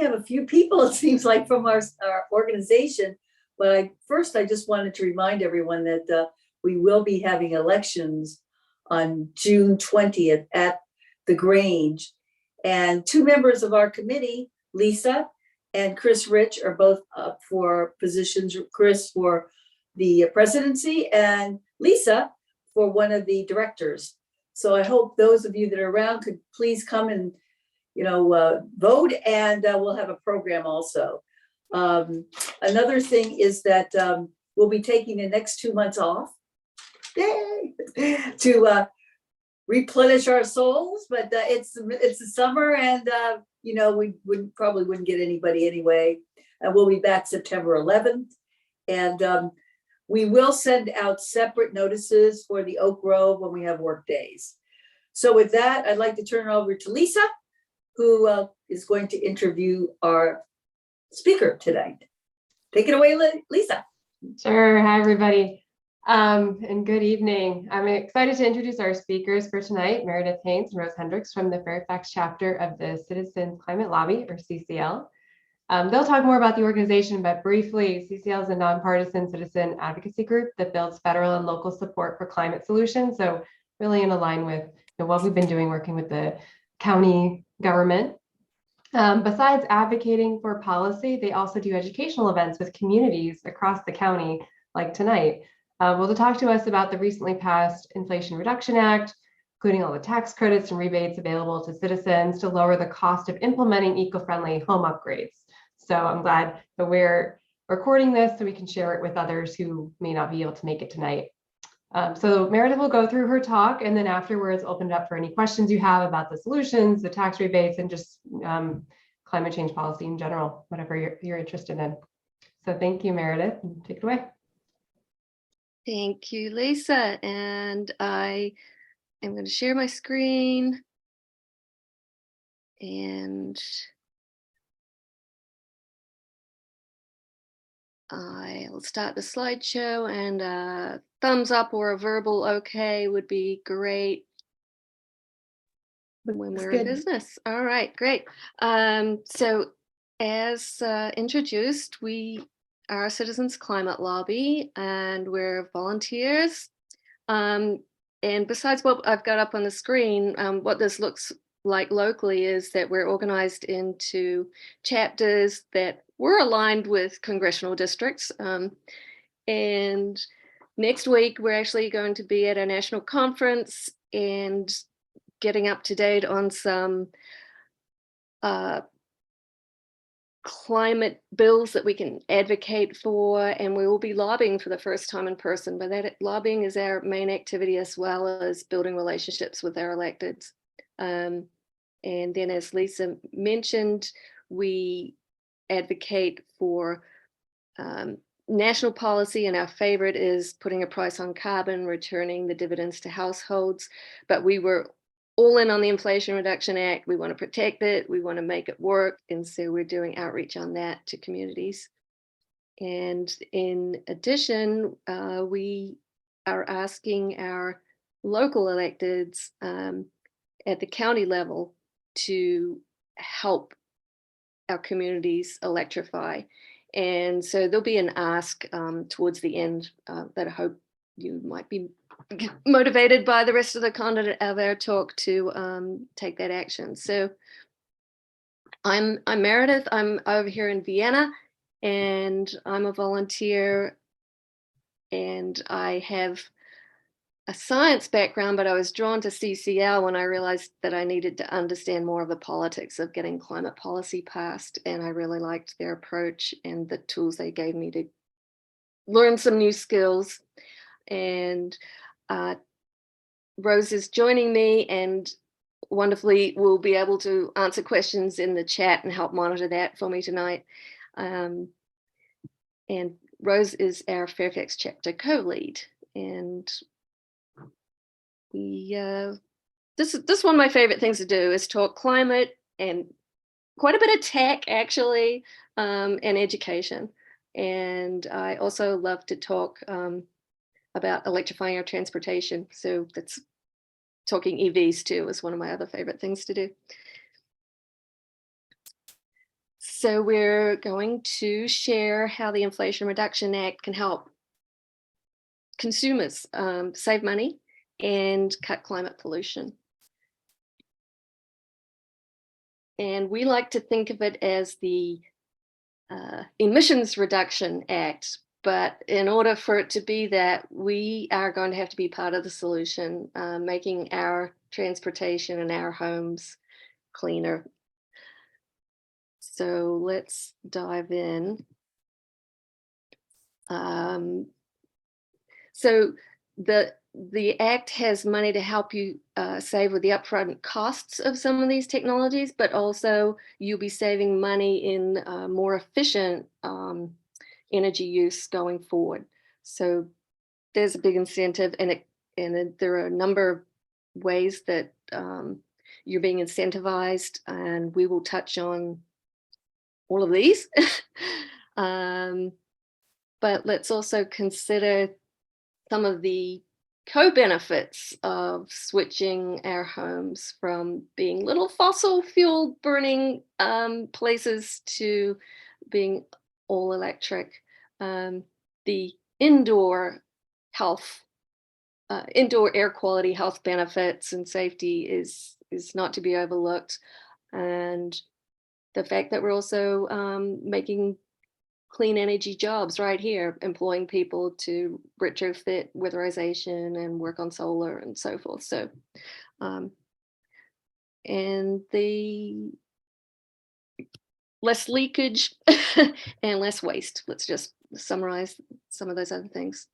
have a few people, it seems like, from our organization. But I just wanted to remind everyone that we will be having elections on June 20th at the Grange. And two members of our committee, Lisa and Chris Rich, are both up for positions. Chris for the presidency and Lisa for one of the directors. So I hope those of you that are around could please come and, vote, and we'll have a program also. Another thing is that we'll be taking the next 2 months off, yay, to replenish our souls, but it's the summer, and we probably wouldn't get anybody anyway. And we'll be back September 11th, and we will send out separate notices for the Oak Grove when we have work days. So with that, I'd like to turn it over to Lisa, who is going to interview our speaker tonight. Take it away, Lisa. Sure. Hi, everybody. And good evening. I'm excited to introduce our speakers for tonight, Meredith Haines and Rose Hendricks from the Fairfax chapter of the Citizens Climate Lobby, or CCL. They'll talk more about the organization, but briefly, CCL is a nonpartisan citizen advocacy group that builds federal and local support for climate solutions. So really in line with what we've been doing working with the county government. Besides advocating for policy, they also do educational events with communities across the county, like tonight. Well, to talk to us about the recently passed Inflation Reduction Act, including all the tax credits and rebates available to citizens to lower the cost of implementing eco-friendly home upgrades. So I'm glad that we're recording this so we can share it with others who may not be able to make it tonight. So Meredith will go through her talk, and then afterwards open it up for any questions you have about the solutions, the tax rebates, and just climate change policy in general, whatever you're interested in. So thank you, Meredith, and take it away. Thank you, Lisa. And I am going to share my screen. And I'll start the slideshow, and a thumbs up or a verbal okay would be great when we're in business. All right, great. So as introduced, we are Citizens Climate Lobby, and we're volunteers. And besides what I've got up on the screen, what this looks like locally is that we're organized into chapters that we're aligned with congressional districts. And next week, we're actually going to be at a national conference and getting up to date on some climate bills that we can advocate for, and we will be lobbying for the first time in person. But that lobbying is our main activity, as well as building relationships with our electeds. And then, as Lisa mentioned, we advocate for national policy, and our favorite is putting a price on carbon, returning the dividends to households. But we were all in on the Inflation Reduction Act. We want to protect it. We want to make it work. And so we're doing outreach on that to communities. And in addition, we are asking our local electeds at the county level to help our communities electrify. And so there'll be an ask towards the end that I hope you might be motivated by the rest of the content of our talk to take that action. So I'm Meredith. I'm over here in Vienna, and I'm a volunteer, and I have a science background, but I was drawn to CCL when I realized that I needed to understand more of the politics of getting climate policy passed. And I really liked their approach and the tools they gave me to learn some new skills. And Rose is joining me, and wonderfully will be able to answer questions in the chat and help monitor that for me tonight. And Rose is our Fairfax chapter co-lead, and this is one of my favorite things to do, is talk climate and quite a bit of tech, actually, and education. And I also love to talk about electrifying our transportation. So that's talking EVs too is one of my other favorite things to do. So we're going to share how the Inflation Reduction Act can help consumers save money and cut climate pollution. And we like to think of it as the Emissions Reduction Act. But in order for it to be that, we are going to have to be part of the solution, making our transportation and our homes cleaner. So let's dive in. So the Act has money to help you save with the upfront costs of some of these technologies, but also you'll be saving money in more efficient energy use going forward. So there's a big incentive, and there are a number of ways that you're being incentivized, and we will touch on all of these. But let's also consider some of the co-benefits of switching our homes from being little fossil fuel burning places to being all electric. The indoor air quality health benefits and safety is not to be overlooked, and the fact that we're also making clean energy jobs right here, employing people to retrofit weatherization and work on solar and so forth. So, and the less leakage and less waste. Let's just summarize some of those other things.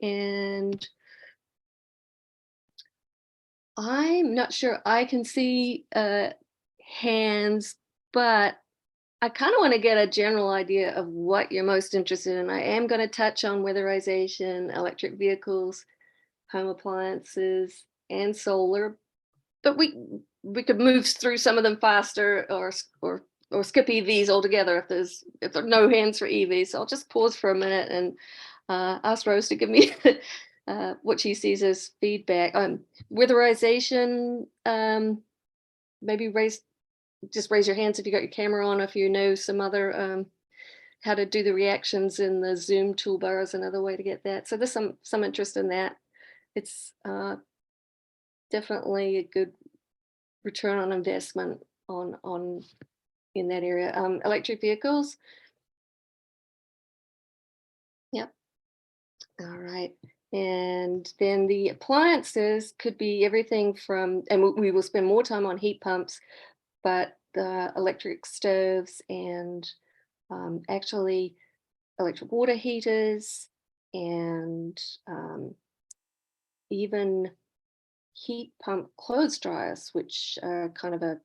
And I'm not sure I can see hands, but I kind of want to get a general idea of what you're most interested in. I am going to touch on weatherization, electric vehicles, home appliances, and solar, but we could move through some of them faster or skip EVs altogether if there are no hands for EVs. So I'll just pause for a minute and ask Rose to give me what she sees as feedback. Weatherization, maybe raise your hands if you got your camera on, if you know some other how to do the reactions in the Zoom toolbar is another way to get that. So there's some interest in that. It's definitely a good return on investment on in that area. Electric vehicles. Yep. All right. And then the appliances could be everything from, and we will spend more time on heat pumps, but the electric stoves and actually electric water heaters and even heat pump clothes dryers, which are kind of a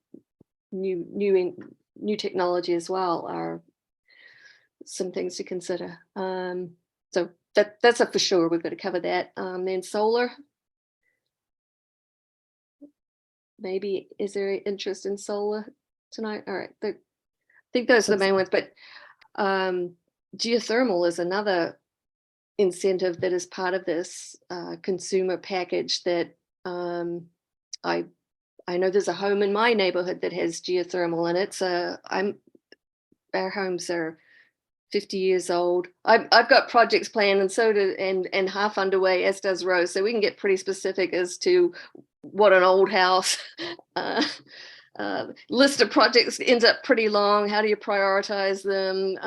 new technology as well, are some things to consider. So that's a for sure. We've got to cover that. Then solar. Maybe is there interest in solar tonight? All right, I think those are the main ones. But geothermal is another incentive that is part of this consumer package that I know there's a home in my neighborhood that has geothermal, and it's our homes are 50 years old. I've got projects planned, and so do and half underway, as does Rose. So we can get pretty specific as to what an old house list of projects ends up pretty long. How do you prioritize them?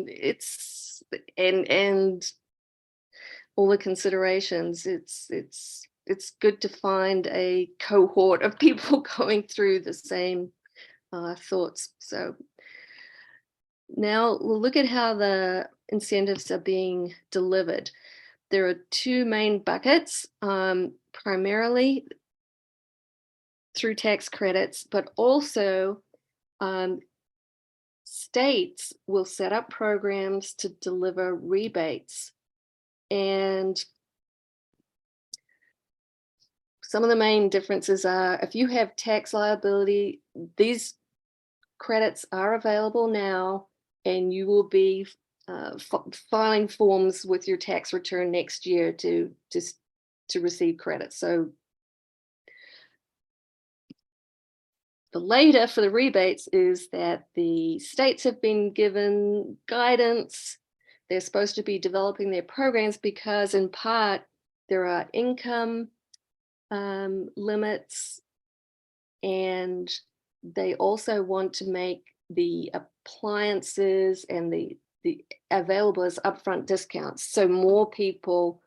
It's and all the considerations. It's good to find a cohort of people going through the same thoughts. So now we'll look at how the incentives are being delivered. There are two main buckets, primarily through tax credits, but also states will set up programs to deliver rebates. And some of the main differences are, if you have tax liability, these credits are available now, and you will be filing forms with your tax return next year to receive credits. So the later for the rebates is that the states have been given guidance. They're supposed to be developing their programs because in part there are income limits, and they also want to make the appliances and the available as upfront discounts. So more people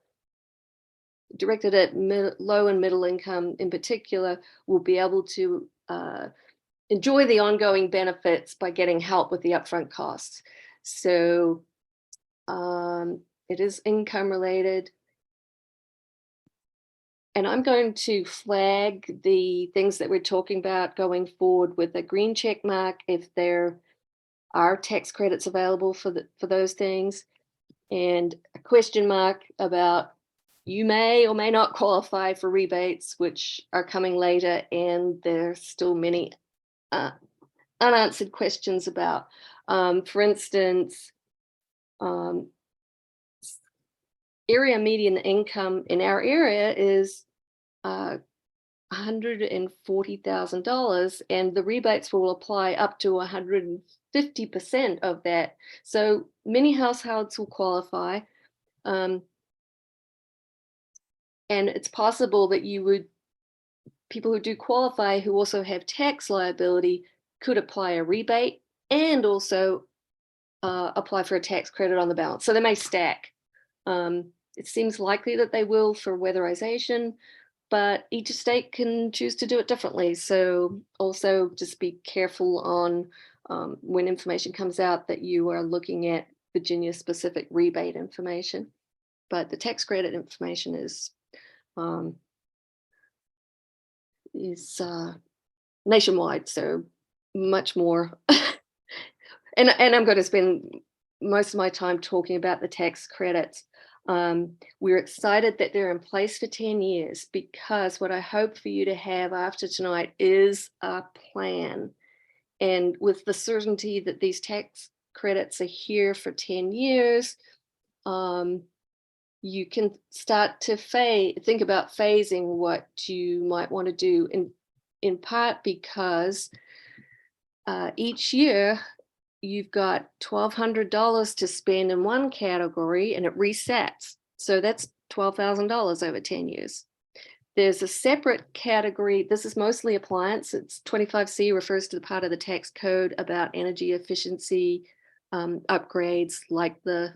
directed at low and middle income in particular will be able to enjoy the ongoing benefits by getting help with the upfront costs. So it is income related. And I'm going to flag the things that we're talking about going forward with a green check mark if there are tax credits available for those things, and a question mark about you may or may not qualify for rebates, which are coming later, and there's still many unanswered questions about. For instance, area median income in our area is $140,000, and the rebates will apply up to 150% of that. So many households will qualify. And it's possible that people who do qualify who also have tax liability could apply a rebate and also apply for a tax credit on the balance. So they may stack. It seems likely that they will for weatherization, but each state can choose to do it differently. So also just be careful on when information comes out that you are looking at Virginia specific rebate information. But the tax credit information is nationwide, so much more. and I'm going to spend most of my time talking about the tax credits. We're excited that they're in place for 10 years because what I hope for you to have after tonight is a plan. And with the certainty that these tax credits are here for 10 years, you can start to think about phasing what you might want to do, in part because each year you've got $1,200 to spend in one category and it resets. So that's $12,000 over 10 years. There's a separate category. This is mostly appliance. It's 25C, refers to the part of the tax code about energy efficiency upgrades like the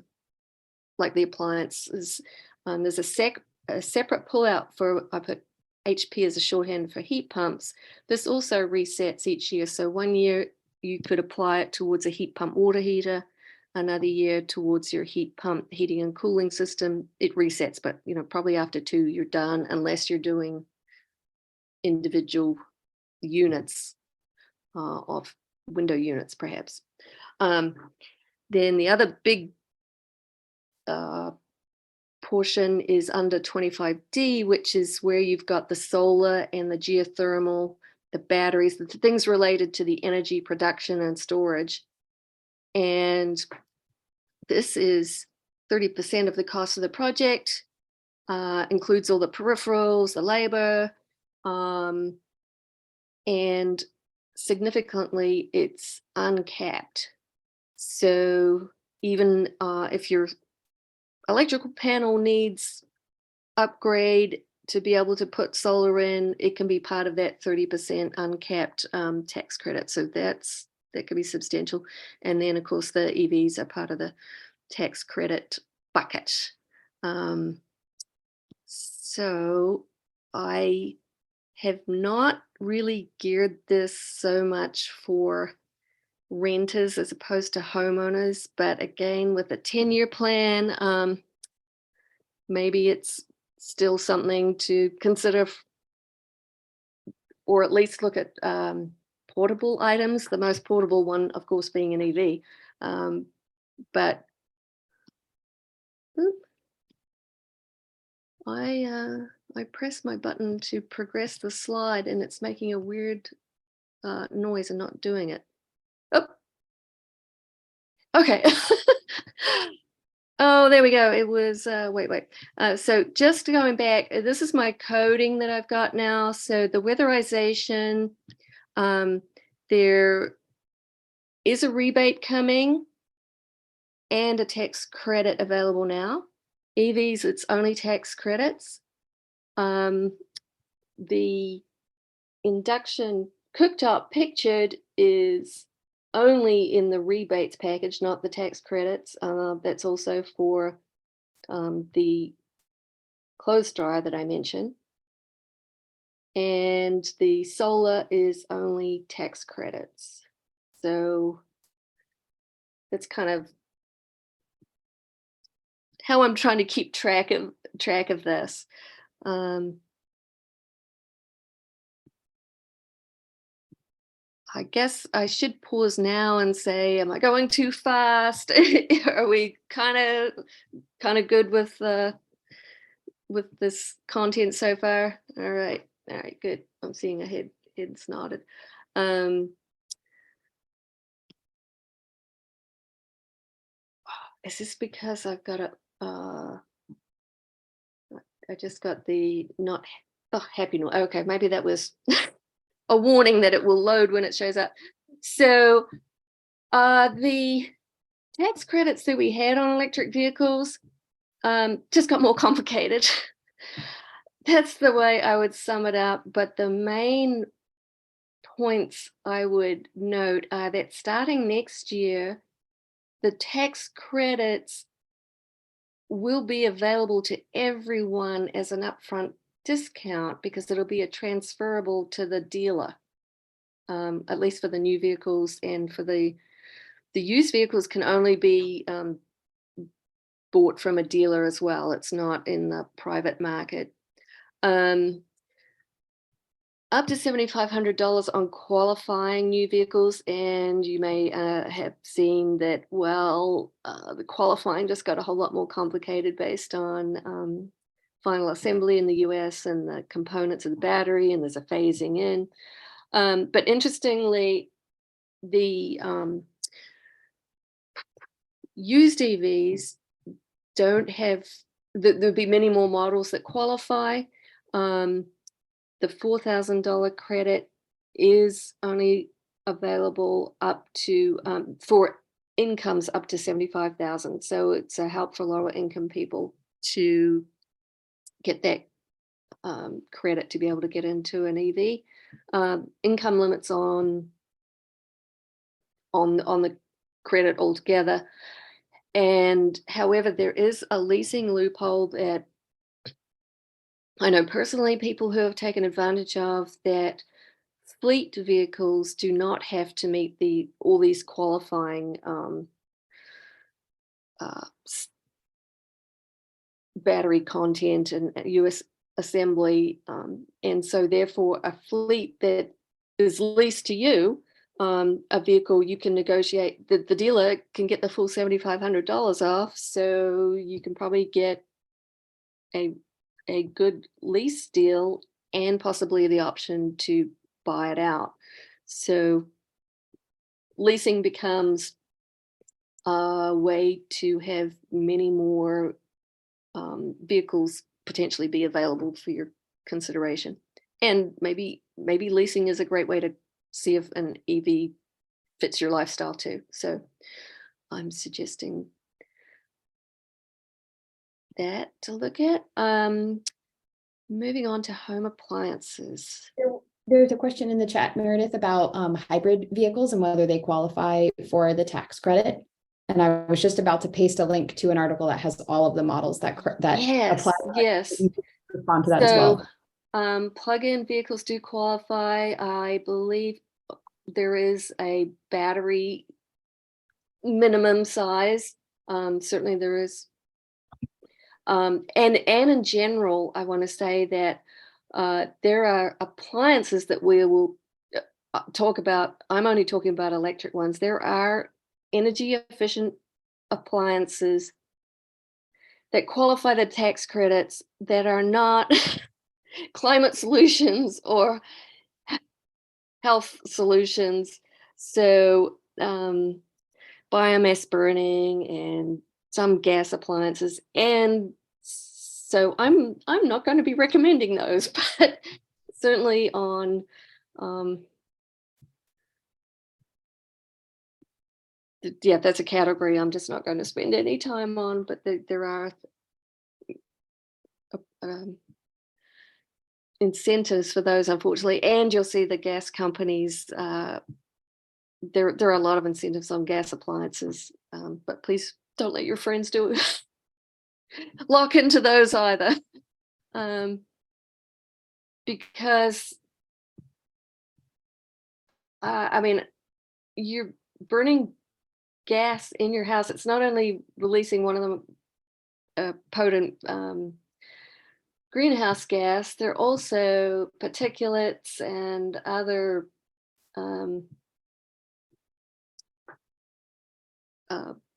appliances. There's a separate pullout for, I put HP as a shorthand for heat pumps. This also resets each year. So one year you could apply it towards a heat pump water heater, another year towards your heat pump heating and cooling system. It resets, but probably after 2 you're done, unless you're doing individual units of window units perhaps. Then the other big portion is under 25D, which is where you've got the solar and the geothermal, the batteries, the things related to the energy production and storage. And this is 30% of the cost of the project, includes all the peripherals, the labor, and significantly it's uncapped. So even if your electrical panel needs upgrade to be able to put solar in, it can be part of that 30% uncapped tax credit. So that could be substantial. And then of course the EVs are part of the tax credit bucket. So I have not really geared this so much for renters as opposed to homeowners, but again, with a 10-year plan, maybe it's still something to consider, or at least look at portable items, the most portable one of course being an EV. But I pressed my button to progress the slide and it's making a weird noise and not doing it. Oh, okay. Oh, there we go. It was, wait. So just going back, this is my coding that I've got now. So the weatherization, There is a rebate coming and a tax credit available now. EVs, it's only tax credits. The induction cooktop pictured is only in the rebates package, not the tax credits. That's also for the clothes dryer that I mentioned. And the solar is only tax credits. So that's kind of how I'm trying to keep track of this. I guess I should pause now and say, am I going too fast? Are we kind of good with this content so far? All right, good. I'm seeing a heads nodded. Is this because I've got I just got the not happy note. Okay, maybe that was a warning that it will load when it shows up. So the tax credits that we had on electric vehicles just got more complicated. That's the way I would sum it up. But the main points I would note are that starting next year, the tax credits will be available to everyone as an upfront discount because it'll be a transferable to the dealer, at least for the new vehicles, and for the used vehicles can only be bought from a dealer as well. It's not in the private market. Up to $7,500 on qualifying new vehicles, and you may have seen that, well, the qualifying just got a whole lot more complicated based on final assembly in the US and the components of the battery, and there's a phasing in. But interestingly, the used EVs don't have, there'll be many more models that qualify. The $4,000 credit is only available up to for incomes up to $75,000. So it's a help for lower income people to get that credit to be able to get into an EV. Income limits on the credit altogether. And however, there is a leasing loophole that I know personally people who have taken advantage of, that fleet vehicles do not have to meet all these qualifying battery content and US assembly. And so therefore a fleet that is leased to you, a vehicle you can negotiate, the dealer can get the full $7,500 off. So you can probably get a good lease deal and possibly the option to buy it out. So leasing becomes a way to have many more vehicles potentially be available for your consideration. And maybe leasing is a great way to see if an EV fits your lifestyle too. So I'm suggesting that to look at. Moving on to home appliances. There's a question in the chat, Meredith, about hybrid vehicles and whether they qualify for the tax credit. And I was just about to paste a link to an article that has all of the models that apply. Yes. Respond to that as well. Plug-in vehicles do qualify. I believe there is a battery minimum size. Certainly there is. And in general, I want to say that there are appliances that we will talk about. I'm only talking about electric ones. There are energy efficient appliances that qualify the tax credits that are not climate solutions or health solutions. So biomass burning and some gas appliances. And so I'm not going to be recommending those, but certainly on yeah, that's a category I'm just not going to spend any time on, but there are incentives for those, unfortunately. And you'll see the gas companies, there are a lot of incentives on gas appliances, but please don't let your friends do it. Lock into those either, because I mean, you're burning gas in your house. It's not only releasing one of the potent greenhouse gas, there are also particulates and other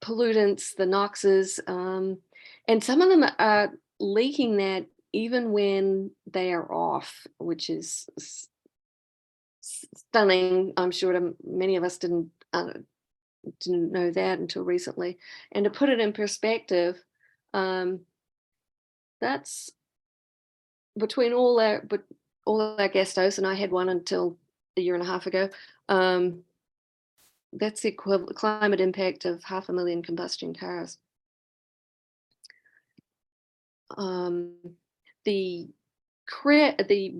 pollutants, the NOxes, and some of them are leaking that even when they are off, which is stunning. I'm sure many of us didn't know that until recently. And to put it in perspective, that's between all our gas stoves, and I had one until a year and a half ago. That's the equivalent climate impact of 500,000 combustion cars. The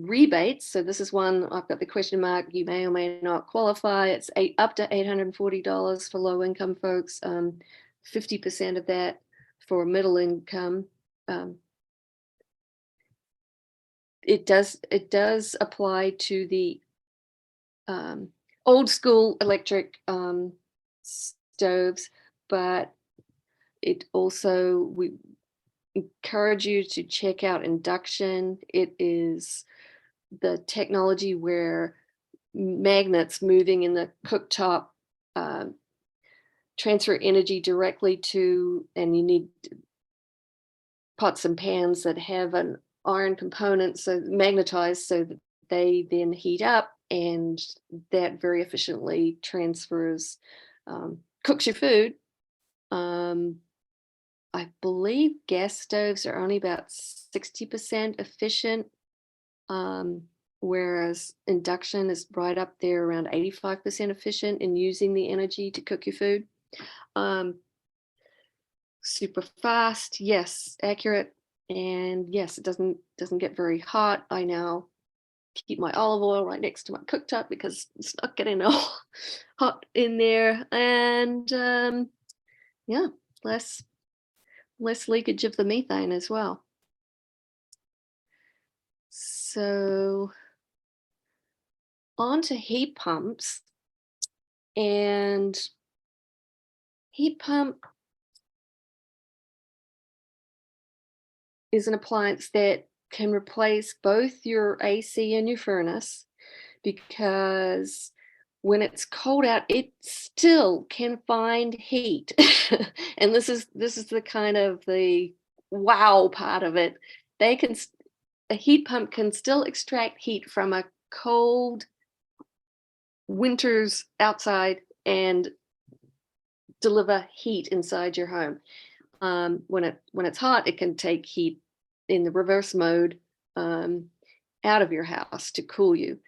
rebates, so this is one I've got the question mark, you may or may not qualify. It's up to $840 for low income folks, 50% of that for middle income. It does apply to the old school electric stoves, but it also, we encourage you to check out induction. It is the technology where magnets moving in the cooktop transfer energy directly to, and you need pots and pans that have an iron component, so magnetized, so that they then heat up, and that very efficiently transfers, cooks your food. I believe gas stoves are only about 60% efficient, whereas induction is right up there around 85% efficient in using the energy to cook your food. Super fast, yes, accurate, and yes, it doesn't get very hot. I now keep my olive oil right next to my cooktop because it's not getting all hot in there, and yeah, less leakage of the methane as well. So on to heat pumps. And heat pump is an appliance that can replace both your AC and your furnace, because when it's cold out, it still can find heat. And this is the kind of the wow part of it. A heat pump can still extract heat from a cold winter's outside and deliver heat inside your home. When it's hot, it can take heat in the reverse mode out of your house to cool you.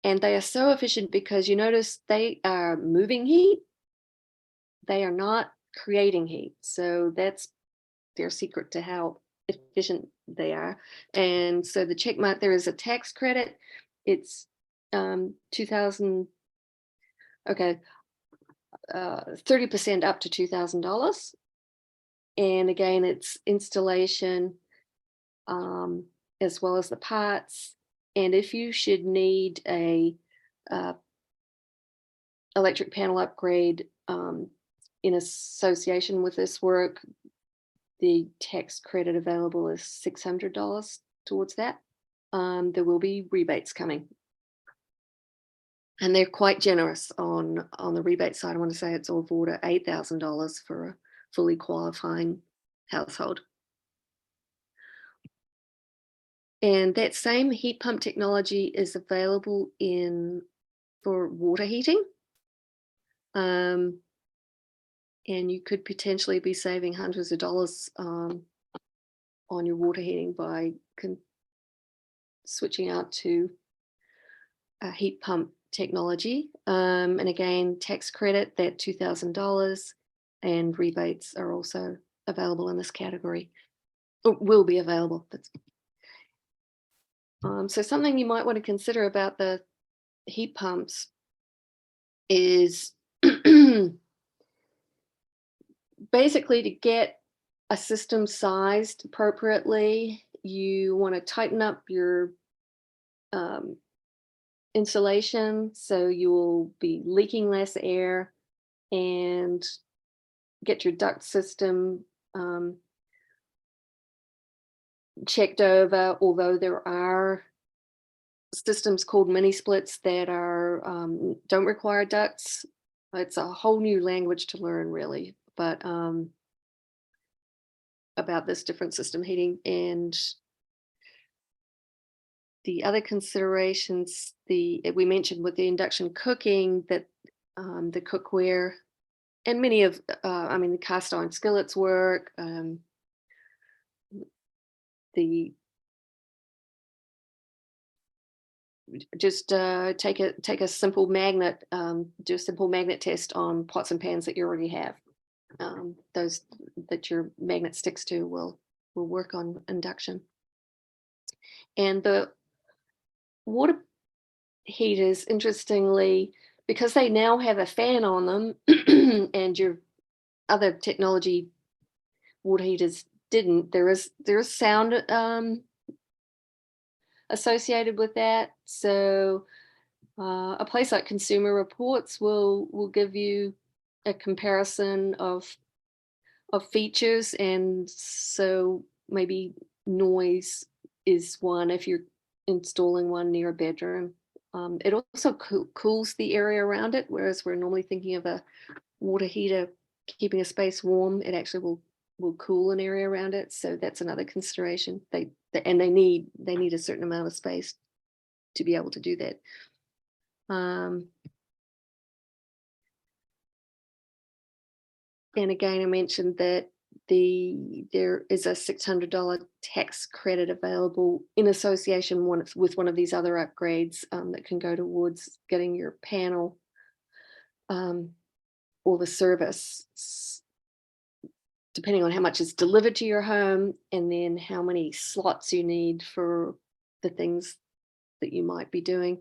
And they are so efficient because you notice they are moving heat. They are not creating heat. So that's their secret to how efficient they are. And so the check mark, there is a tax credit. It's 2,000, okay, 30% up to $2,000. And again, it's installation as well as the parts. And if you should need a electric panel upgrade in association with this work, the tax credit available is $600 towards that. There will be rebates coming. And they're quite generous on the rebate side. I want to say it's of order $8,000 for a fully qualifying household. And that same heat pump technology is available for water heating. And you could potentially be saving hundreds of dollars on your water heating by switching out to a heat pump technology. And again, tax credit, that $2,000, and rebates are also available in this category, or will be available. So something you might want to consider about the heat pumps is basically to get a system sized appropriately, you want to tighten up your insulation so you'll be leaking less air, and get your duct system checked over, although there are systems called mini splits that are don't require ducts. It's a whole new language to learn, really, but about this different system heating. And the other considerations, we mentioned with the induction cooking, that the cookware and many of the cast iron skillets work. Just take a simple magnet, do a simple magnet test on pots and pans that you already have. Those that your magnet sticks to will work on induction. And the water heaters, interestingly, because they now have a fan on them, and your other technology water heaters didn't, there is sound associated with that. So a place like Consumer Reports will give you a comparison of features, and so maybe noise is one if you're installing one near a bedroom. It also cools the area around it, whereas we're normally thinking of a water heater keeping a space warm. It actually will cool an area around it, so that's another consideration. They need a certain amount of space to be able to do that. And again, I mentioned that there is a $600 tax credit available in association with one of these other upgrades that can go towards getting your panel or the service, depending on how much is delivered to your home, and then how many slots you need for the things that you might be doing,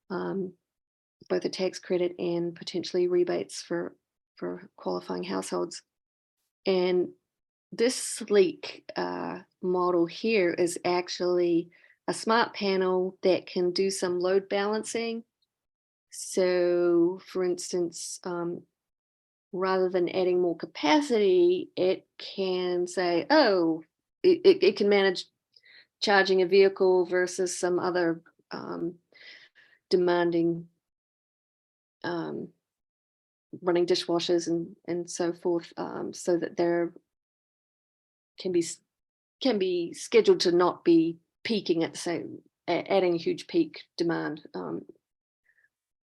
both a tax credit and potentially rebates for qualifying households. And this sleek model here is actually a smart panel that can do some load balancing. So, for instance, rather than adding more capacity, it can say, oh, it can manage charging a vehicle versus some other demanding running dishwashers and so forth, so that there can be scheduled to not be peaking at the same, adding a huge peak demand,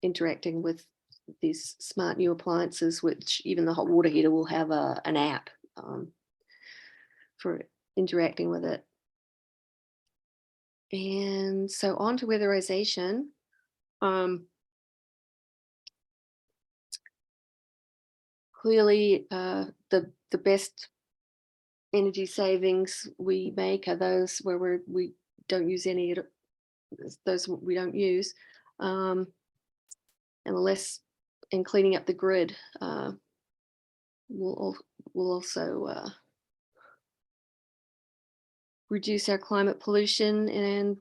interacting with these smart new appliances, which even the hot water heater will have an app for interacting with it. And so on to weatherization. Clearly, the best energy savings we make are those where we don't use any, those we don't use, and less, in cleaning up the grid will also reduce our climate pollution and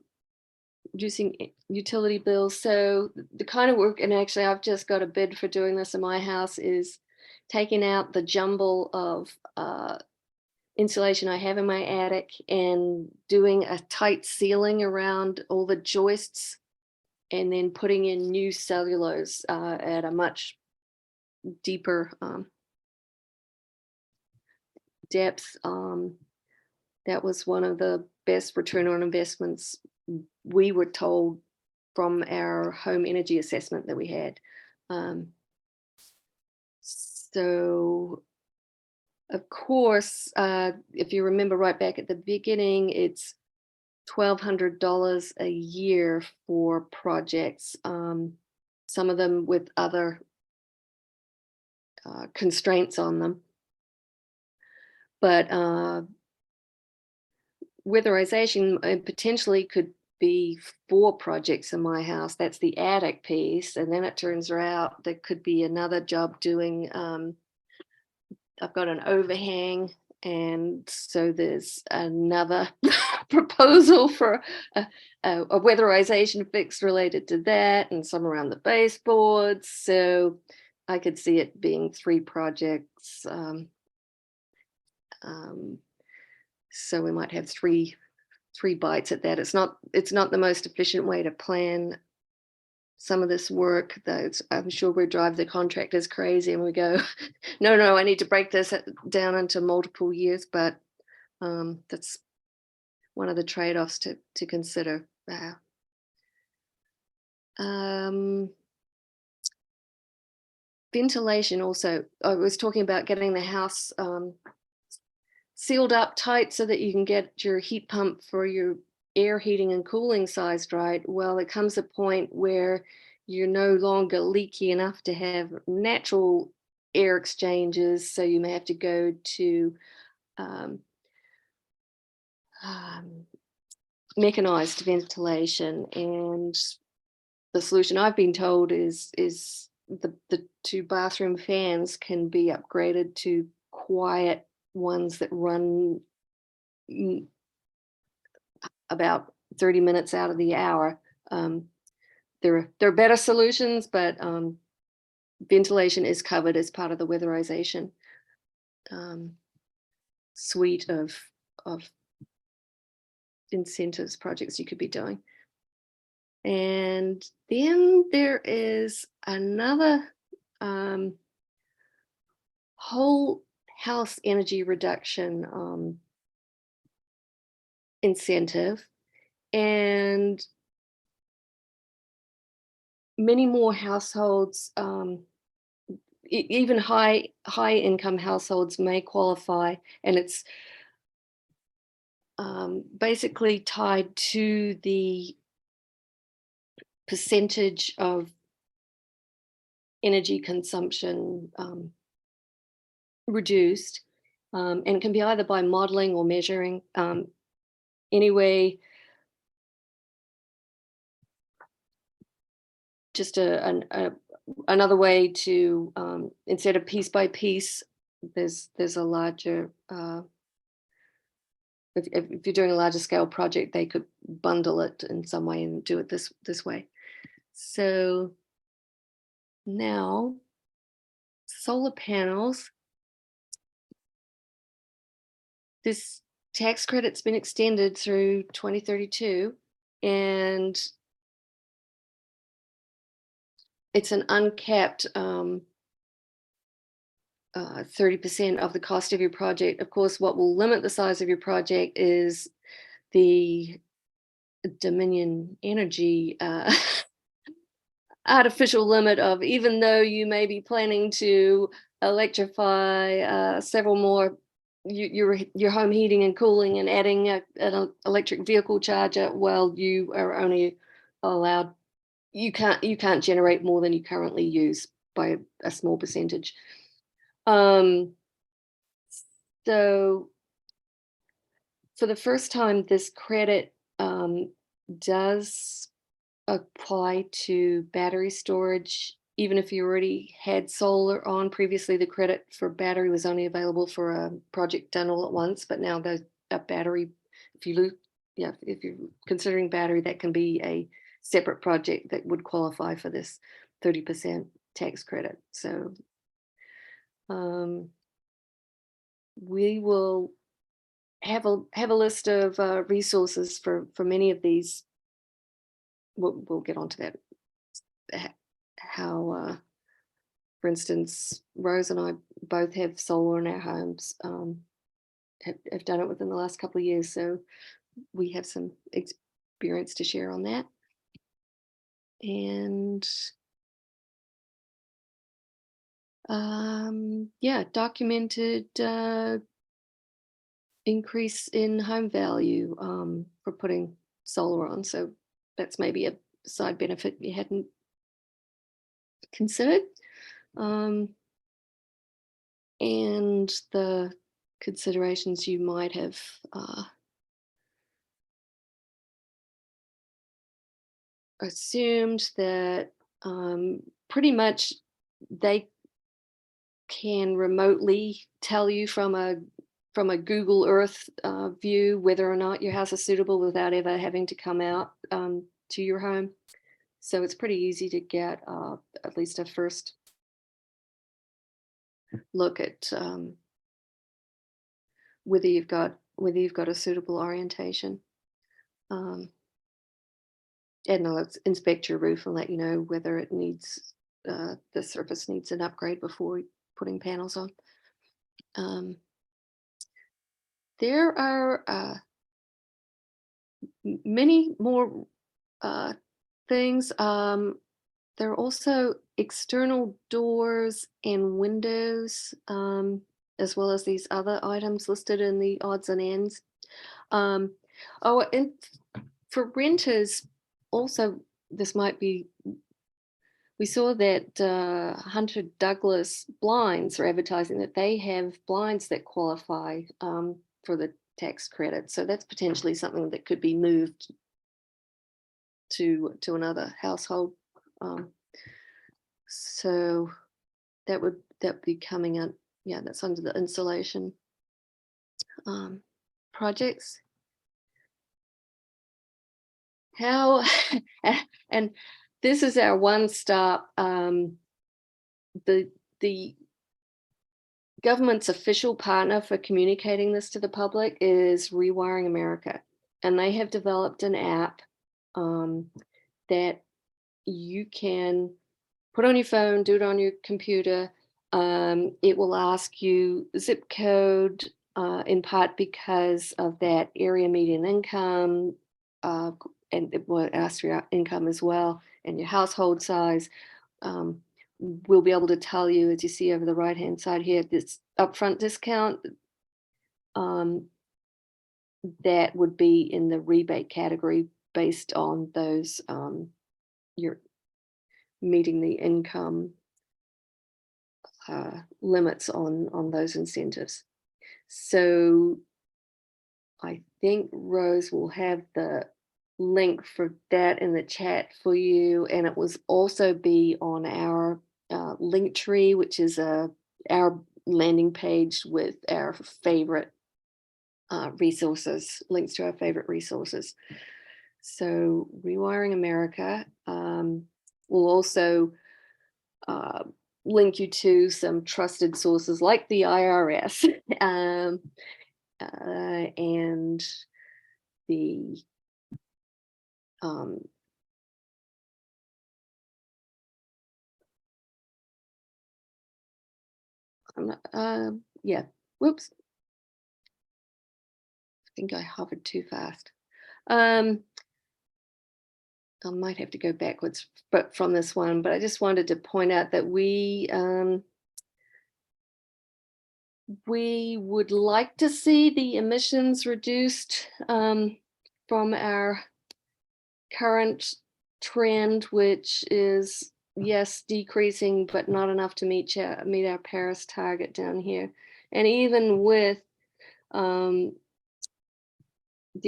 reducing utility bills. So the kind of work, and actually I've just got a bid for doing this in my house, is taking out the jumble of insulation I have in my attic and doing a tight sealing around all the joists, and then putting in new cellulose at a much deeper depth. That was one of the best return on investments we were told from our home energy assessment that we had. So of course, if you remember right back at the beginning, it's $1,200 a year for projects. some of them with other constraints on them. But weatherization potentially could be 4 projects in my house. That's the attic piece. And then it turns out there could be another job doing, I've got an overhang. And so there's another proposal for a weatherization fix related to that, and some around the baseboards. So I could see it being 3 projects. So we might have three bites at that. It's not the most efficient way to plan some of this work, though. I'm sure we drive the contractors crazy and we go, no, I need to break this down into multiple years. But that's one of the trade-offs to consider. Ventilation also. I was talking about getting the house sealed up tight so that you can get your heat pump for your air heating and cooling sized right. Well, there comes a point where you're no longer leaky enough to have natural air exchanges, so you may have to go to mechanized ventilation. And the solution I've been told is the 2 bathroom fans can be upgraded to quiet ones that run about 30 minutes out of the hour. There are better solutions, but ventilation is covered as part of the weatherization suite of incentives projects you could be doing. And then there is another whole house energy reduction incentive, and many more households, even high income households, may qualify, and it's basically tied to the percentage of energy consumption reduced, and it can be either by modeling or measuring. Anyway, just another way to, instead of piece by piece, there's a larger, if you're doing a larger scale project, they could bundle it in some way and do it this way. So now solar panels. This tax credit's been extended through 2032, and it's an uncapped 30% of the cost of your project. Of course, what will limit the size of your project is the Dominion Energy artificial limit of, even though you may be planning to electrify several more your home heating and cooling and adding an electric vehicle charger, well, you are only allowed, you can't generate more than you currently use by a small percentage. So for the first time, this credit does apply to battery storage, even if you already had solar on. Previously, the credit for battery was only available for a project done all at once, but now there's a battery, if you're considering battery, that can be a separate project that would qualify for this 30% tax credit. So we will have a list of resources for many of these. We'll get onto that. How, for instance, Rose and I both have solar in our homes, have done it within the last couple of years, so we have some experience to share on that. And documented increase in home value for putting solar on. So that's maybe a side benefit you hadn't considered. And the considerations you might have assumed that pretty much they can remotely tell you from a Google Earth view whether or not your house is suitable without ever having to come out to your home. So it's pretty easy to get at least a first look at whether you've got a suitable orientation. And they'll inspect your roof and let you know whether it needs the surface needs an upgrade before putting panels on. There are many more things. There are also external doors and windows, as well as these other items listed in the odds and ends. And for renters, also, this might be, we saw that Hunter Douglas Blinds are advertising that they have blinds that qualify for the tax credit. So that's potentially something that could be moved to another household. So that would be coming up. Yeah, that's under the insulation projects. How and this is our one stop. The government's official partner for communicating this to the public is Rewiring America, and they have developed an app that you can put on your phone, do it on your computer. It will ask you zip code, in part because of that area median income, and it will ask for your income as well and your household size. We'll be able to tell you, as you see over the right hand side here, this upfront discount that would be in the rebate category based on those you're meeting the income limits on those incentives. So I think Rose will have the link for that in the chat for you, and it will also be on our Linktree, which is our landing page with our favorite resources, links to our favorite resources. So Rewiring America will also link you to some trusted sources like the IRS and the yeah, whoops. I think I hovered too fast. I might have to go backwards from this one, but I just wanted to point out that we would like to see the emissions reduced from our current trend, which is, yes, decreasing, but not enough to meet our Paris target down here. And even with the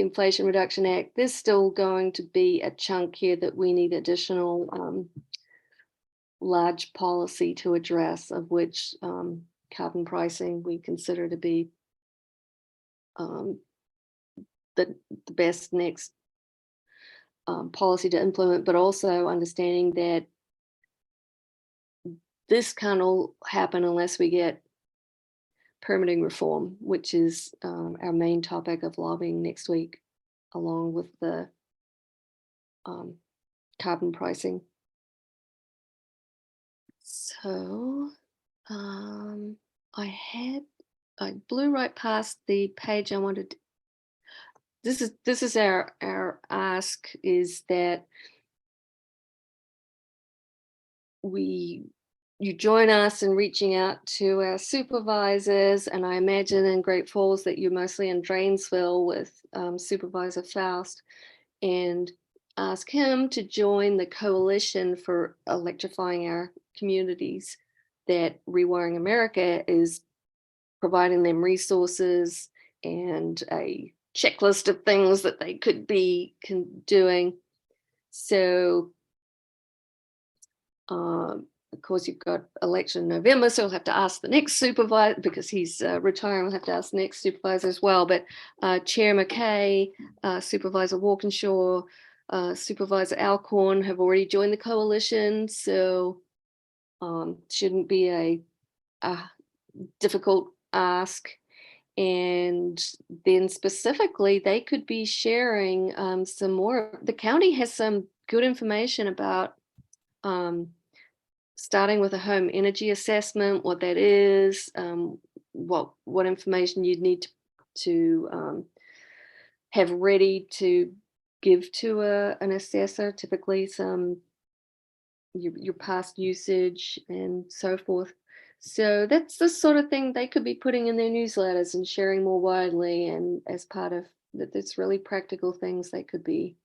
Inflation Reduction Act, there's still going to be a chunk here that we need additional large policy to address, of which carbon pricing we consider to be the best next policy to implement, but also understanding that this can't all happen unless we get permitting reform, which is our main topic of lobbying next week, along with the carbon pricing. So I blew right past the page I wanted. This is our ask, is that you join us in reaching out to our supervisors, and I imagine in Great Falls that you're mostly in Drainsville with Supervisor Faust, and ask him to join the coalition for electrifying our communities that Rewiring America is providing them resources and a checklist of things that they could be doing. So, of course, you've got election in November, so we'll have to ask the next supervisor, because he's retiring, we'll have to ask the next supervisor as well. But Chair McKay, Supervisor Walkinshaw, Supervisor Alcorn have already joined the coalition, so shouldn't be a difficult ask. And then specifically, they could be sharing some more. The county has some good information about starting with a home energy assessment, what that is, what information you'd need to have ready to give to an assessor, typically some your past usage and so forth. So that's the sort of thing they could be putting in their newsletters and sharing more widely, and as part of that, it's really practical things they could be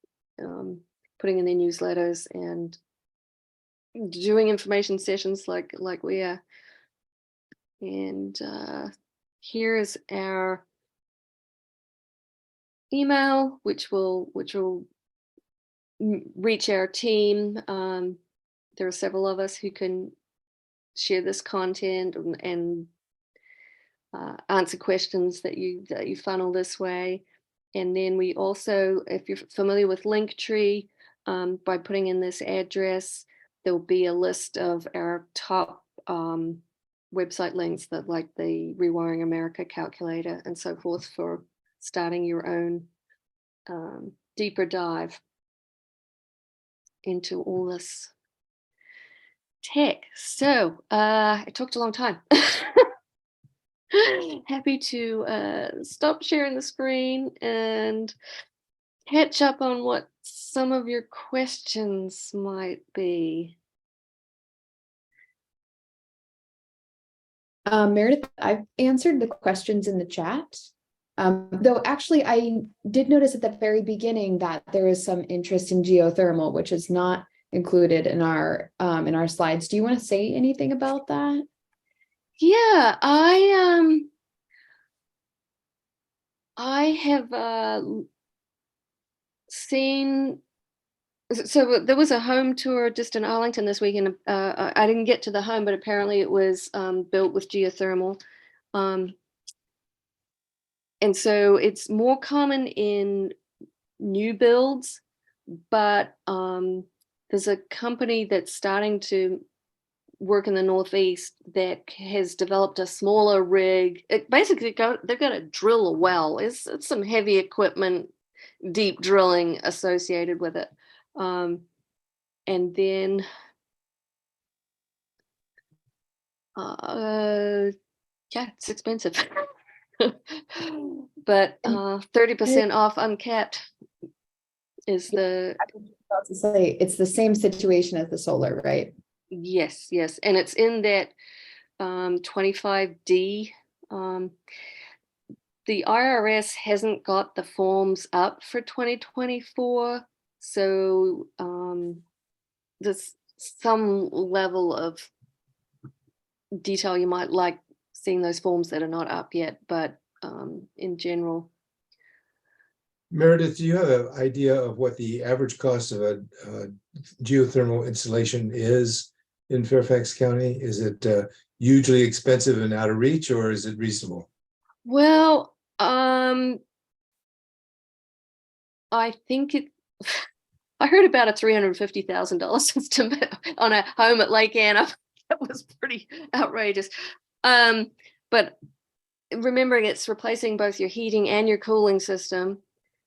putting in their newsletters and doing information sessions like we are. And here is our email, which will reach our team. There are several of us who can share this content and answer questions that you funnel this way. And then we also, if you're familiar with Linktree, by putting in this address, there'll be a list of our top website links, that like the Rewiring America calculator and so forth, for starting your own deeper dive into all this tech. So I talked a long time. Happy to stop sharing the screen and catch up on what some of your questions might be. Meredith, I've answered the questions in the chat. Though actually I did notice at the very beginning that there is some interest in geothermal, which is not included in our slides. Do you want to say anything about that? Yeah, I have seen, so there was a home tour just in Arlington this weekend. I didn't get to the home, but apparently it was built with geothermal. And so it's more common in new builds, but there's a company that's starting to work in the Northeast that has developed a smaller rig. It basically they've got to drill a well. It's some heavy equipment, deep drilling associated with it. And then yeah, it's expensive. But 30% off uncapped is the. I was about to say it's the same situation as the solar, right? Yes, and it's in that 25D. The IRS hasn't got the forms up for 2024, so there's some level of detail you might like seeing those forms that are not up yet, but in general. Meredith, do you have an idea of what the average cost of a geothermal installation is in Fairfax County? Is it hugely expensive and out of reach, or is it reasonable? Well, I think I heard about a $350,000 system on a home at Lake Anna. That was pretty outrageous. But remembering it's replacing both your heating and your cooling system.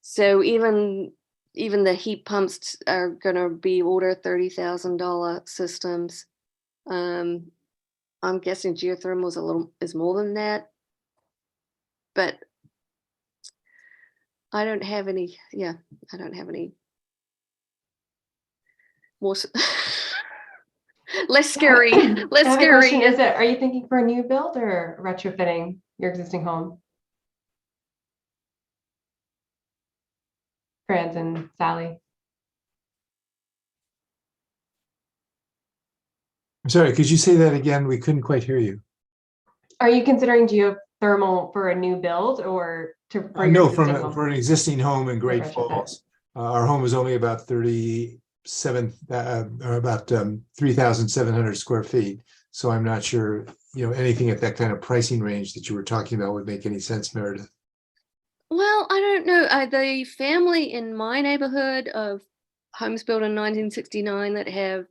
So even the heat pumps are going to be order $30,000 systems. I'm guessing geothermal is more than that, but I don't have any. Yeah, I don't have any more. Less scary. Less scary. Is it? Are you thinking for a new build or retrofitting your existing home? Franz and Sally. I'm sorry, could you say that again? We couldn't quite hear you. Are you considering geothermal for a new build or for your No, existing home? for an existing home in Great retrofit. Falls. Our home is only about 37, or about 3,700 square feet. So I'm not sure, anything at that kind of pricing range that you were talking about would make any sense, Meredith. Well, I don't know. The family in my neighborhood of homes built in 1969 that have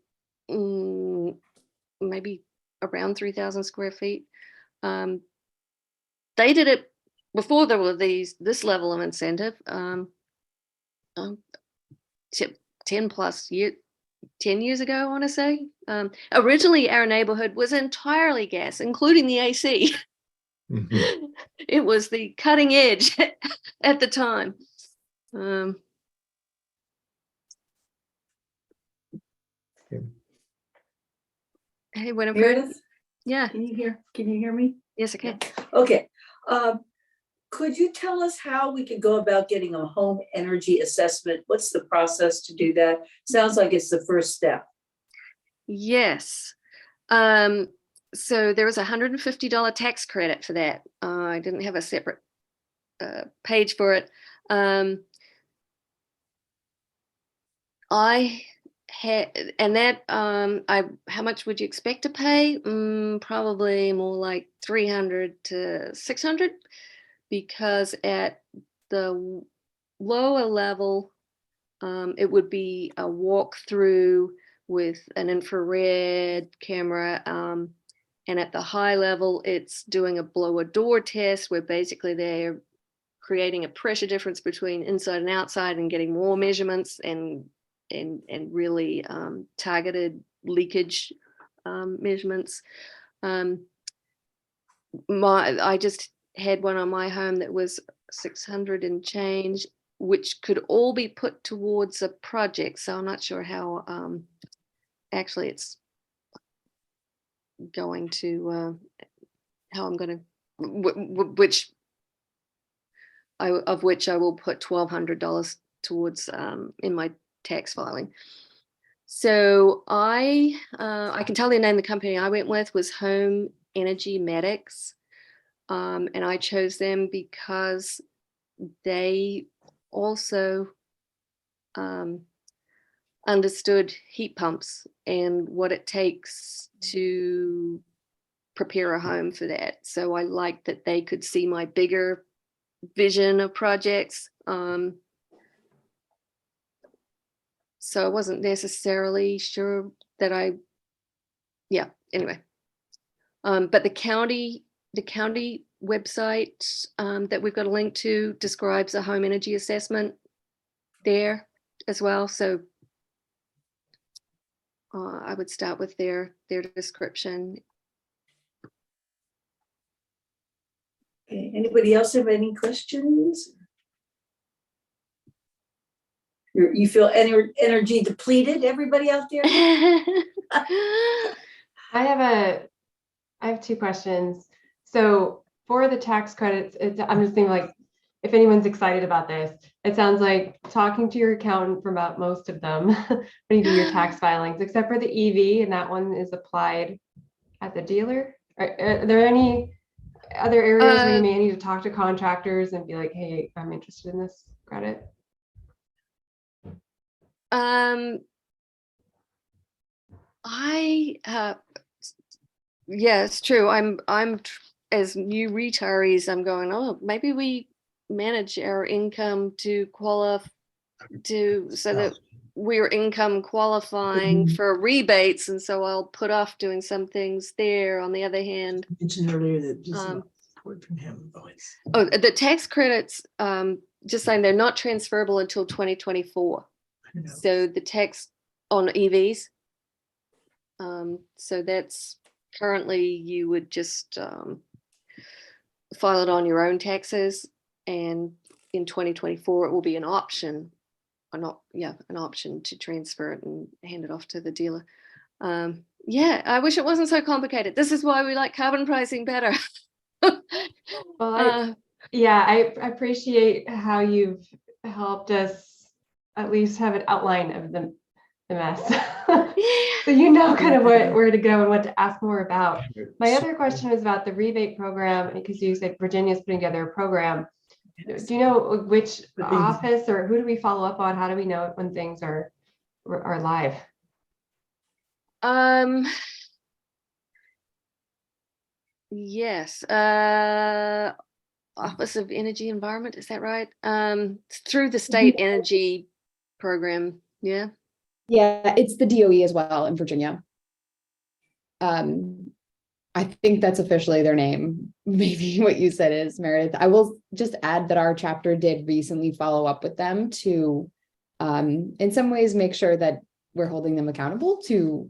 maybe around 3,000 square feet. They did it before there were this level of incentive. 10 years ago, I want to say. Originally, our neighborhood was entirely gas, including the AC. Mhm. It was the cutting edge at the time. Hey, when I'm Meredith, yeah, can you hear me? yes, I can. Okay. Could you tell us how we could go about getting a home energy assessment? What's the process to do that? Sounds like it's the first step. Yes. So there was $150 tax credit for that. I didn't have a separate page for it. I had, and that how much would you expect to pay? Probably more like 300 to 600, because at the lower level, it would be a walkthrough with an infrared camera. And at the high level, it's doing a blower door test where basically they're creating a pressure difference between inside and outside and getting more measurements and really targeted leakage measurements. I just had one on my home that was 600 and change, which could all be put towards a project. So I'm not sure how actually it's going to how I'm going to which I will put $1,200 towards in my tax filing. So I can tell you the name of the company I went with was Home Energy Medics, and I chose them because they also understood heat pumps and what it takes to prepare a home for that. So I liked that they could see my bigger vision of projects. So I wasn't necessarily sure that anyway. But the county website that we've got a link to describes a home energy assessment there as well. So I would start with their description. Okay. Anybody else have any questions? You feel energy depleted, everybody out there? I have two questions. So for the tax credits, I'm just thinking, like, if anyone's excited about this, it sounds like talking to your accountant for about most of them when you do your tax filings, except for the EV, and that one is applied at the dealer. Are there any other areas where you may need to talk to contractors and be like, hey, I'm interested in this credit? Yeah, it's true. I'm as new retirees, I'm going, oh, maybe we manage our income to qualify so that we're income qualifying for rebates, and so I'll put off doing some things there. On the other hand, I mentioned earlier that this is support from him. the tax credits, just saying, they're not transferable until 2024. So the tax on EVs, so that's currently you would just file it on your own taxes, and in 2024 it will be an option, an option to transfer it and hand it off to the dealer. Yeah, I wish it wasn't so complicated. This is why we like carbon pricing better. Well, I appreciate how you've helped us at least have an outline of the mess. So you know kind of where to go and what to ask more about. My other question was about the rebate program, because you said Virginia's putting together a program. Do you know which office or who do we follow up on? How do we know when things are live? Yes. Office of Energy Environment, is that right? Through the state energy program. Yeah. Yeah, it's the DOE as well in Virginia. I think that's officially their name. Maybe what you said is, Meredith. I will just add that our chapter did recently follow up with them to, in some ways, make sure that we're holding them accountable to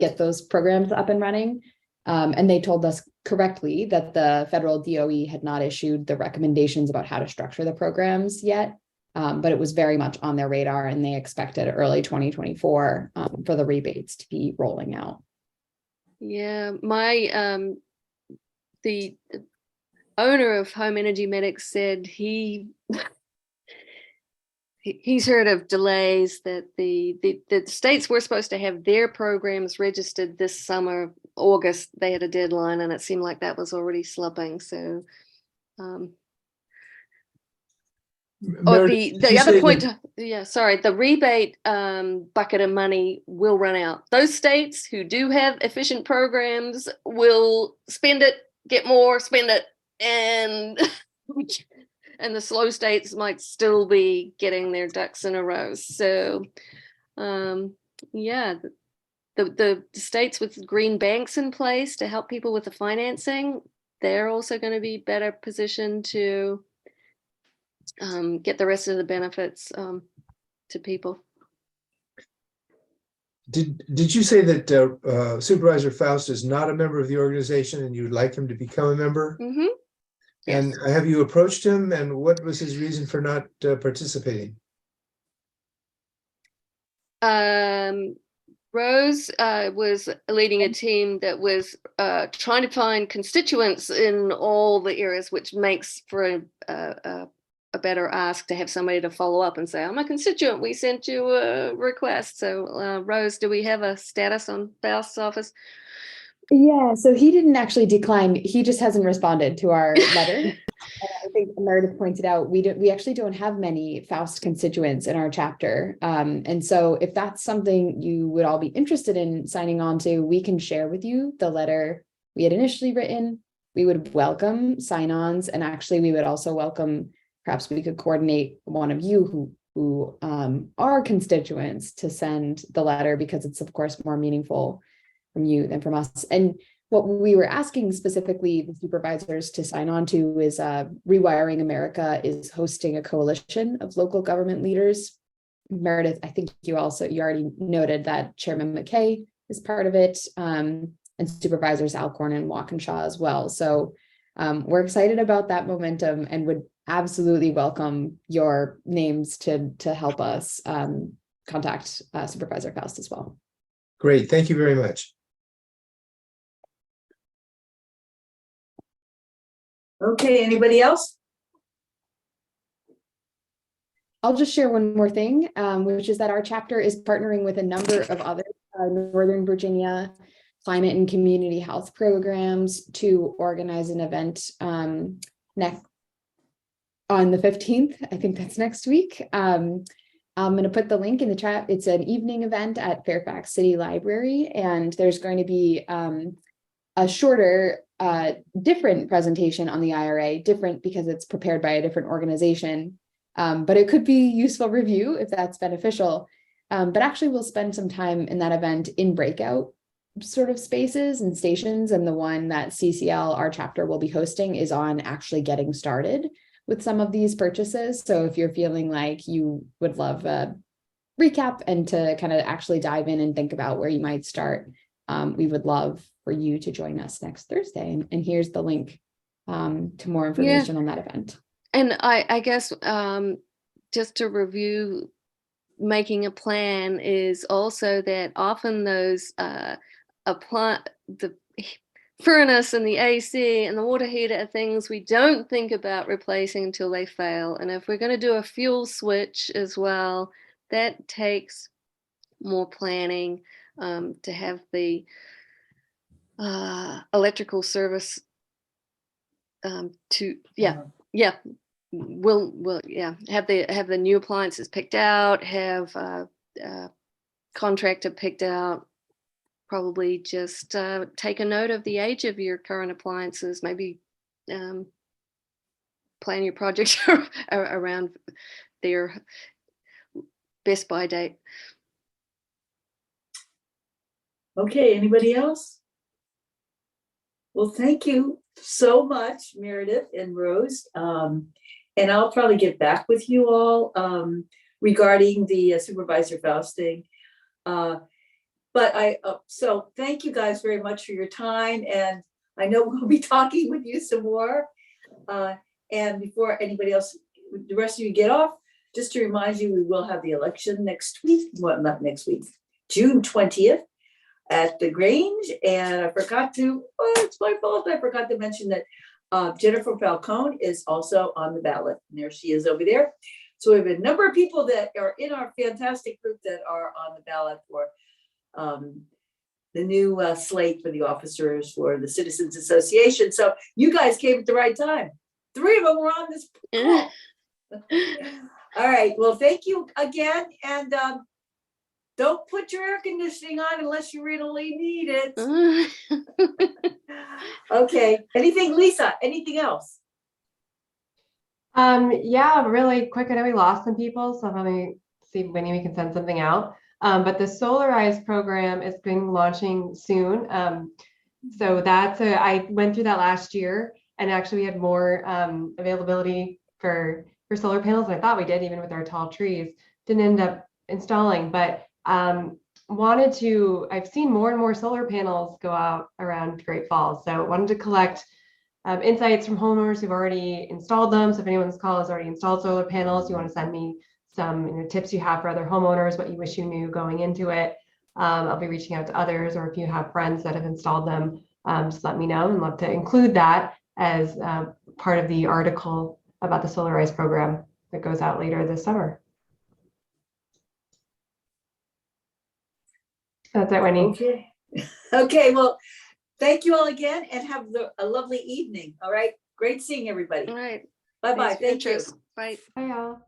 get those programs up and running. And they told us correctly that the federal DOE had not issued the recommendations about how to structure the programs yet. But it was very much on their radar, and they expected early 2024 for the rebates to be rolling out. Yeah, my the owner of Home Energy Medics said he's heard of delays, that the states were supposed to have their programs registered this summer, August. They had a deadline, and it seemed like that was already slipping. So. The other point, sorry, the rebate bucket of money will run out. Those states who do have efficient programs will spend it, get more, spend it, and the slow states might still be getting their ducks in a row. So, yeah, the states with green banks in place to help people with the financing, they're also going to be better positioned to get the rest of the benefits to people. Did you say that Supervisor Faust is not a member of the organization and you'd like him to become a member? Mm-hmm. Yes. And have you approached him, and what was his reason for not participating? Rose was leading a team that was trying to find constituents in all the areas, which makes for a better ask to have somebody to follow up and say, I'm a constituent, we sent you a request. So Rose, do we have a status on Faust's office? Yeah, so he didn't actually decline. He just hasn't responded to our letter. I think Meredith pointed out, we actually don't have many Faust constituents in our chapter. And so if that's something you would all be interested in signing on to, we can share with you the letter we had initially written. We would welcome sign-ons, and actually we would also welcome, perhaps we could coordinate one of you who are constituents to send the letter, because it's of course more meaningful from you than from us. And what we were asking specifically the supervisors to sign on to is Rewiring America is hosting a coalition of local government leaders. Meredith, I think you already noted that Chairman McKay is part of it, and Supervisors Alcorn and Walkinshaw as well. So we're excited about that momentum and would absolutely welcome your names to help us contact Supervisor Faust as well. Great, thank you very much. Okay, anybody else? I'll just share one more thing, which is that our chapter is partnering with a number of other Northern Virginia climate and community health programs to organize an event next on the 15th. I think that's next week. I'm going to put the link in the chat. It's an evening event at Fairfax City Library, and there's going to be a shorter, different presentation on the IRA, different because it's prepared by a different organization, but it could be useful review if that's beneficial. But actually we'll spend some time in that event in breakout sort of spaces and stations, and the one that CCL, our chapter, will be hosting is on actually getting started with some of these purchases. So if you're feeling like you would love a recap and to kind of actually dive in and think about where you might start, we would love for you to join us next Thursday. And here's the link to more information on that event. And I guess just to review, making a plan is also that often those the furnace and the AC and the water heater are things we don't think about replacing until they fail. And if we're going to do a fuel switch as well, that takes more planning, to have the electrical service to we'll have the new appliances picked out, have contractor picked out, probably just take a note of the age of your current appliances, maybe plan your project around their best buy date. Okay, anybody else? Well, thank you so much, Meredith and Rose. And I'll probably get back with you all regarding the Supervisor Fausting. So thank you guys very much for your time. And I know we'll be talking with you some more. And before anybody else, the rest of you get off, just to remind you, we will have the election next week. Well, not next week, June 20th. At the Grange, and I forgot to, it's my fault, I forgot to mention that Jennifer Falcone is also on the ballot, and there she is over there. So we have a number of people that are in our fantastic group that are on the ballot for the new slate for the officers for the Citizens Association. So you guys came at the right time. 3 of them were on this call. All right, well, thank you again, and don't put your air conditioning on unless you really need it. Okay. Anything, Lisa? Anything else? Yeah, really quick. I know we lost some people, so let me see when we can send something out. But the Solarize program is being launching soon. So that's I went through that last year, and actually we had more availability for solar panels than I thought we did, even with our tall trees. Didn't end up installing, but I've seen more and more solar panels go out around Great Falls. So wanted to collect insights from homeowners who've already installed them. So if anyone on this call has already installed solar panels, you want to send me some tips you have for other homeowners, what you wish you knew going into it. I'll be reaching out to others, or if you have friends that have installed them, just let me know, and love to include that as part of the article about the Solarize program that goes out later this summer. That's it, Winnie. Okay. Okay, well, thank you all again, and have a lovely evening. All right. Great seeing everybody. All right. Bye-bye. Thanks for your Thank you. interest. Bye. Bye, y'all.